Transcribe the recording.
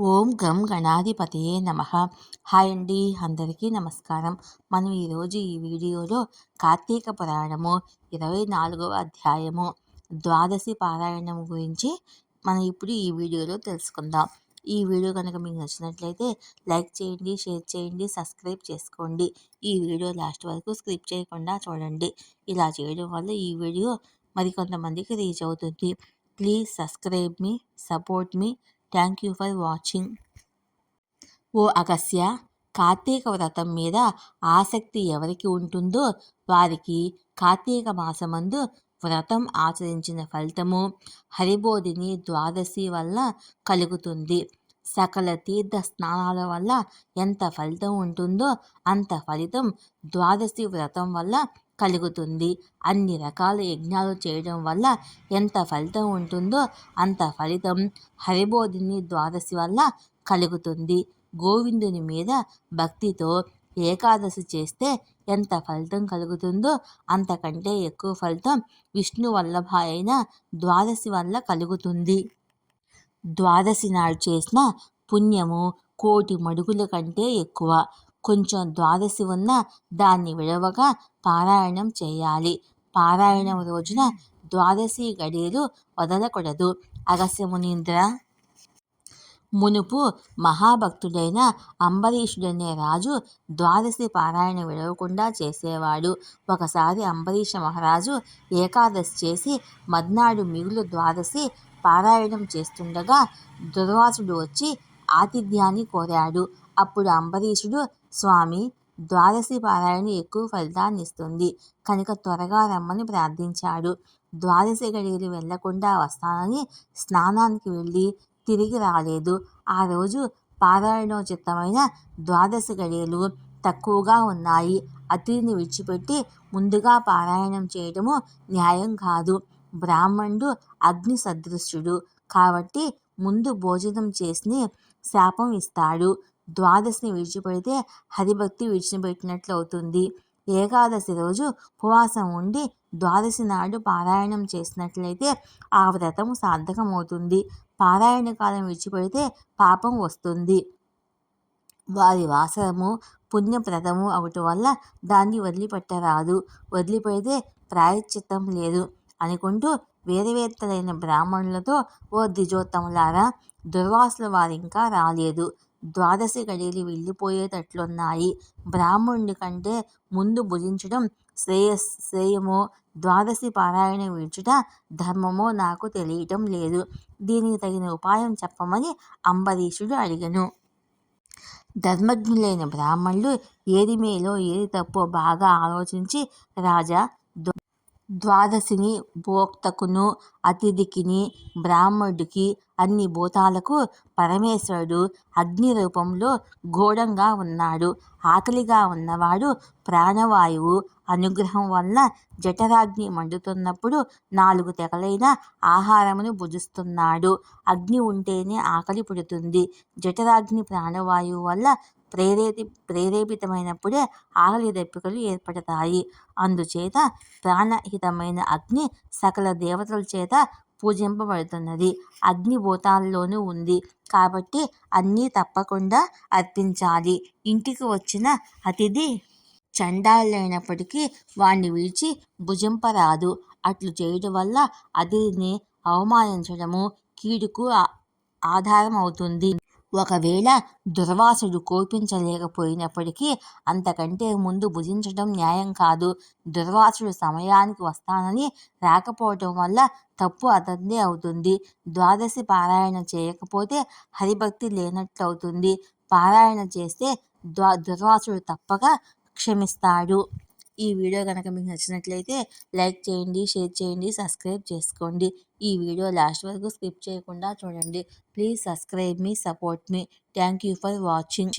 ఓం గం గణాధిపతయే నమః. హాయ్ అండి, అందరికీ నమస్కారం. మనం ఈరోజు ఈ వీడియోలో కార్తీక పురాణము 24వ అధ్యాయము ద్వాదశి పారాయణం గురించి మనం ఇప్పుడు ఈ వీడియోలో తెలుసుకుందాం. ఈ వీడియో కనుక మీకు నచ్చినట్లయితే లైక్ చేయండి, షేర్ చేయండి, సబ్స్క్రైబ్ చేసుకోండి. ఈ వీడియో లాస్ట్ వరకు స్కిప్ చేయకుండా చూడండి. ఇలా చేయడం వల్ల ఈ వీడియో మరికొంతమందికి రీచ్ అవుతుంది. ప్లీజ్ సబ్స్క్రైబ్ మీ, సపోర్ట్ మీ. Thank you for watching. ఓ అగస్య, కార్తీక వ్రతం మీద ఆసక్తి ఎవరికి ఉంటుందో వారికి కార్తీక మాసమందు వ్రతం ఆచరించిన ఫలితము హరిబోధిని ద్వాదశి వల్ల కలుగుతుంది. సకల తీర్థ స్నానాల వల్ల ఎంత ఫలితం ఉంటుందో అంత ఫలితం ద్వాదశి వ్రతం వల్ల కలుగుతుంది. అన్ని రకాల యజ్ఞాలు చేయడం వల్ల ఎంత ఫలితం ఉంటుందో అంత ఫలితం హరిబోధిని ద్వాదశి వల్ల కలుగుతుంది. గోవిందుని మీద భక్తితో ఏకాదశి చేస్తే ఎంత ఫలితం కలుగుతుందో అంతకంటే ఎక్కువ ఫలితం విష్ణు వల్లభ అయిన ద్వాదశి వల్ల కలుగుతుంది. ద్వాదశి నాడు చేసిన పుణ్యము 1,000,000 మడుగుల కంటే ఎక్కువ. కొంచెం ద్వాదశి ఉన్న దాన్ని విడవగా పారాయణం చేయాలి. పారాయణం రోజున ద్వాదశి గడియలు వదలకూడదు. అగస్య మునీంద్ర, మునుపు మహాభక్తుడైన అంబరీషుడనే రాజు ద్వాదశి పారాయణ విడవకుండా చేసేవాడు. ఒకసారి అంబరీష మహారాజు ఏకాదశి చేసి మర్నాడు మిగులు ద్వాదశి పారాయణం చేస్తుండగా దుర్వాసుడు వచ్చి ఆతిథ్యాన్ని కోరాడు. అప్పుడు అంబరీషుడు, స్వామి, ద్వాదశి పారాయణ ఎక్కువ ఫలితాన్ని ఇస్తుంది కనుక త్వరగా రమ్మని ప్రార్థించాడు. ద్వాదశి గడియలు వెళ్లకుండా వస్తానని స్నానానికి వెళ్ళి తిరిగి రాలేదు. ఆ రోజు పారాయణోచితమైన ద్వాదశి గడియలు తక్కువగా ఉన్నాయి. అతిథిని విడిచిపెట్టి ముందుగా పారాయణం చేయడము న్యాయం కాదు. బ్రాహ్మణుడు అగ్ని సదృశ్యుడు కాబట్టి ముందు భోజనం చేసి శాపం ఇస్తాడు. ద్వాదశిని విడిచిపెడితే హరిభక్తి విడిచిపెట్టినట్లు అవుతుంది. ఏకాదశి రోజు ఉపవాసం ఉండి ద్వాదశి నాడు పారాయణం చేసినట్లయితే ఆ వ్రతం సార్థకమవుతుంది. పారాయణ కాలం విడిచిపెడితే పాపం వస్తుంది. వారి వాసనము పుణ్యప్రదము అవటం వల్ల దాన్ని వదిలిపెట్టరాదు. వదిలిపెడితే ప్రాయశ్చిత్తం లేదు అనుకుంటూ వేదవేత్తలైన బ్రాహ్మణులతో, ఓ ద్విజోత్తములారా, దుర్వాసుల వారింకా రాలేదు. ద్వాదశి గడియలు వెళ్ళిపోయేటట్లున్నాయి. బ్రాహ్మణుడి కంటే ముందు భుజించడం శ్రేయమో ద్వాదశి పారాయణ విడుచుట ధర్మమో నాకు తెలియటం లేదు. దీనికి తగిన ఉపాయం చెప్పమని అంబరీషుడు అడిగెను. ధర్మజ్ఞులైన బ్రాహ్మణులు ఏది మేలో ఏది తప్పో బాగా ఆలోచించి, రాజా, ద్వాదశిని భోక్తకును అతిథికిని బ్రాహ్మణుడికి అన్ని భూతాలకు పరమేశ్వరుడు అగ్ని రూపంలో గూఢంగా ఉన్నాడు. ఆకలిగా ఉన్నవాడు ప్రాణవాయువు అనుగ్రహం వల్ల జఠరాగ్ని మండుతున్నప్పుడు 4 తెగలైన ఆహారమును భుజిస్తున్నాడు. అగ్ని ఉంటేనే ఆకలి పుడుతుంది. జఠరాగ్ని ప్రాణవాయువు వల్ల ప్రేరేపితమైనప్పుడే ఆకలి దప్పికలు ఏర్పడతాయి. అందుచేత ప్రాణహితమైన అగ్ని సకల దేవతల చేత పూజింపబడుతున్నది. అగ్ని భూతాల్లోనూ ఉంది కాబట్టి అన్నీ తప్పకుండా అర్పించాలి. ఇంటికి వచ్చిన అతిథి చండాలుడైనప్పటికీ వాణ్ణి విడిచి భుజింపరాదు. అట్లు చేయడం వల్ల అతిథిని అవమానించడము కీడుకు ఆధారం అవుతుంది. ఒకవేళ దుర్వాసుడు కోపించలేకపోయినప్పటికీ అంతకంటే ముందు భుజించడం న్యాయం కాదు. దుర్వాసుడు సమయానికి వస్తానని రాకపోవటం వల్ల తప్పు అతనిదే అవుతుంది. ద్వాదశి పారాయణ చేయకపోతే హరిభక్తి లేనట్లవుతుంది. పారాయణ చేస్తే దుర్వాసుడు తప్పక క్షమిస్తాడు. ఈ వీడియో కనుక మీకు నచ్చినట్లయితే లైక్ చేయండి, షేర్ చేయండి, సబ్స్క్రైబ్ చేసుకోండి. ఈ వీడియో లాస్ట్ వరకు స్కిప్ చేయకుండా చూడండి. ప్లీజ్ సబ్స్క్రైబ్ మీ, సపోర్ట్ మీ. Thank you for watching.